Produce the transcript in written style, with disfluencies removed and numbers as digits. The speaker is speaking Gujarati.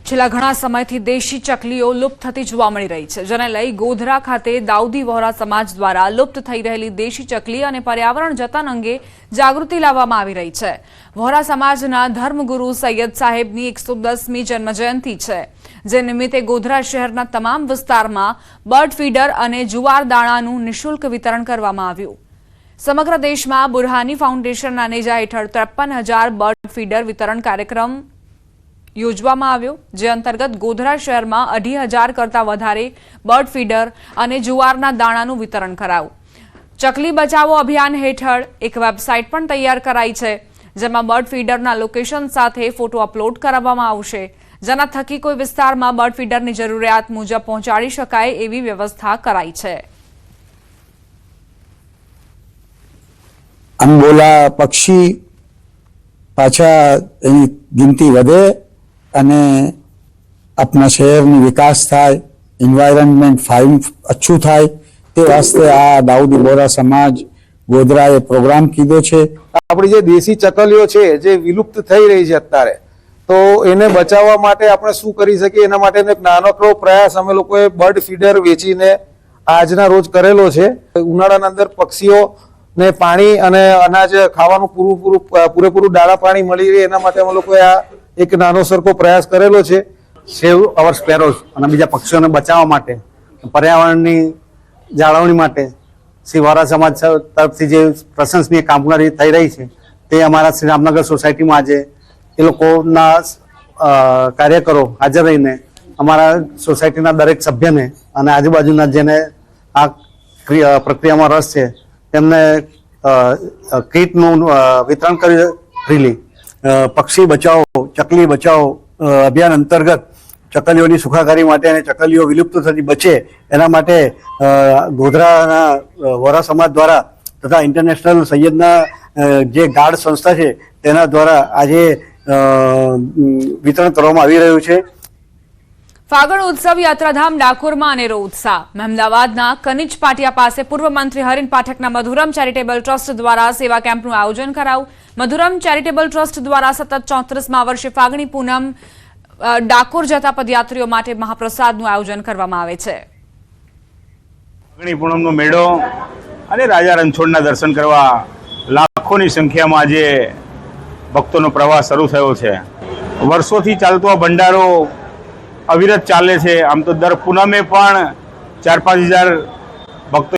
છેલ્લા ઘણા સમયથી દેશી ચકલીઓ લુપ્ત થતી જોવા મળી રહી છે, જેને લઈ ગોધરા ખાતે દાઉદી વહોરા સમાજ દ્વારા લુપ્ત થઈ રહેલી દેશી ચકલી અને પર્યાવરણ જતન અંગે જાગૃતિ લાવવામાં આવી રહી છે। વહોરા સમાજના ધર્મગુરુ સૈયદ સાહેબની 110મી જન્મજયંતિ છે, જે નિમિત્તે ગોધરા શહેરના તમામ વિસ્તારમાં બર્ડ ફીડર અને જુવાર દાણાનું નિઃશુલ્ક વિતરણ કરવામાં આવ્યું। સમગ્ર દેશમાં બુરહાની ફાઉન્ડેશનના નેજા હેઠળ 53,000 બર્ડ ફીડર વિતરણ કાર્યક્રમ યોજવામાં આવ્યો, જે અંતર્ગત ગોધરા શહેરમાં 2,500 કરતા વધારે બર્ડ ફીડર અને જુવારના દાણાનું વિતરણ કરાયું। ચકલી બચાવો અભિયાન હેઠળ એક વેબસાઇટ પણ તૈયાર કરાઈ છે, જેમાં બર્ડ ફીડરના લોકેશન સાથે ફોટો અપલોડ કરાવવામાં આવશે, જેના થકી કોઈ વિસ્તારમાં બર્ડ ફીડરની જરૂરિયાત મુજબ પહોંચાડી શકાય એવી વ્યવસ્થા કરાઈ છે। અનબોલા પક્ષી પાછા એની ગિનતી વધે અને આપણા શહેરની વિકાસ થાય, એન્વાયરમેન્ટ ફાઇન અચ્છું થાય, તે વાસ્તે આ દાઉદી વહોરા સમાજ ગોધરાએ પ્રોગ્રામ કીધો છે। આપણી જે દેશી ચકલીઓ છે જે વિલુપ્ત થઈ રહી છે અત્યારે, તો એને બચાવવા માટે આપણે શું કરી શકીએ એના માટેનો એક નાનકડો પ્રયાસ અમે લોકોએ બર્ડ ફીડર વેચીને આજના રોજ કરેલો છે। ઉનાળાના અંદર પક્ષીઓને પાણી અને અનાજ ખાવાનું પૂરેપૂરું દાણા પાણી મળી રહે એના માટે અમે લોકોએ આ એક નાનો સરખો પ્રયાસ કરેલો છે। સેવ અવર સ્પેરોઝ અને બીજા પક્ષીઓને બચાવવા માટે, પર્યાવરણની જાળવણી માટે શ્રી વહોરા સમાજ તરફથી જે પ્રશંસનીય કામગીરી થઈ રહી છે, તે અમારા શ્રી રામનગર સોસાયટીમાં આજે એ લોકોના કાર્યકરો હાજર રહીને અમારા સોસાયટીના દરેક સભ્યને અને આજુબાજુના જેને આ પ્રક્રિયામાં રસ છે તેમને કીટનું વિતરણ કરી ફ્રીલી। પક્ષી બચાવો ચકલી બચાવો અભિયાન અંતર્ગત ચકલીઓની સુખાકારી માટે અને ચકલીઓ વિલુપ્ત થતી બચે એના માટે ગોધરાના વહોરા સમાજ દ્વારા તથા ઇન્ટરનેશનલ સૈયદના જે ગાર્ડ સંસ્થા છે તેના દ્વારા આજે વિતરણ કરવામાં આવી રહ્યું છે। ફાગણ ઉત્સવ યાત્રાધામ ડાકોરમાં અનેરો ઉત્સાહ। અમદાવાદના કનિજ પાટિયા પાસે પૂર્વ મંત્રી હરીન પાઠકના મધુરમ ચેરિટેબલ ટ્રસ્ટ દ્વારા સેવા કેમ્પનું આયોજન કરાયું। મધુરમ ચેરિટેબલ ટ્રસ્ટ દ્વારા સતત 34મા વર્ષે ફાગણી પૂનમ ડાકોર જતા પદયાત્રીઓ માટે મહાપ્રસાદનું આયોજન કરવામાં આવે છે। ફાગણી પૂનમનો મેળો અને રાજા રણછોડના દર્શન કરવા લાખોની સંખ્યામાં આજે ભક્તોનો પ્રવાહ શરૂ થયો છે। વર્ષોથી ચાલતો આ ભંડારો અવિરત ચાલે છે। આમ તો દર પૂનમે પણ 4-5 હજાર ભક્તો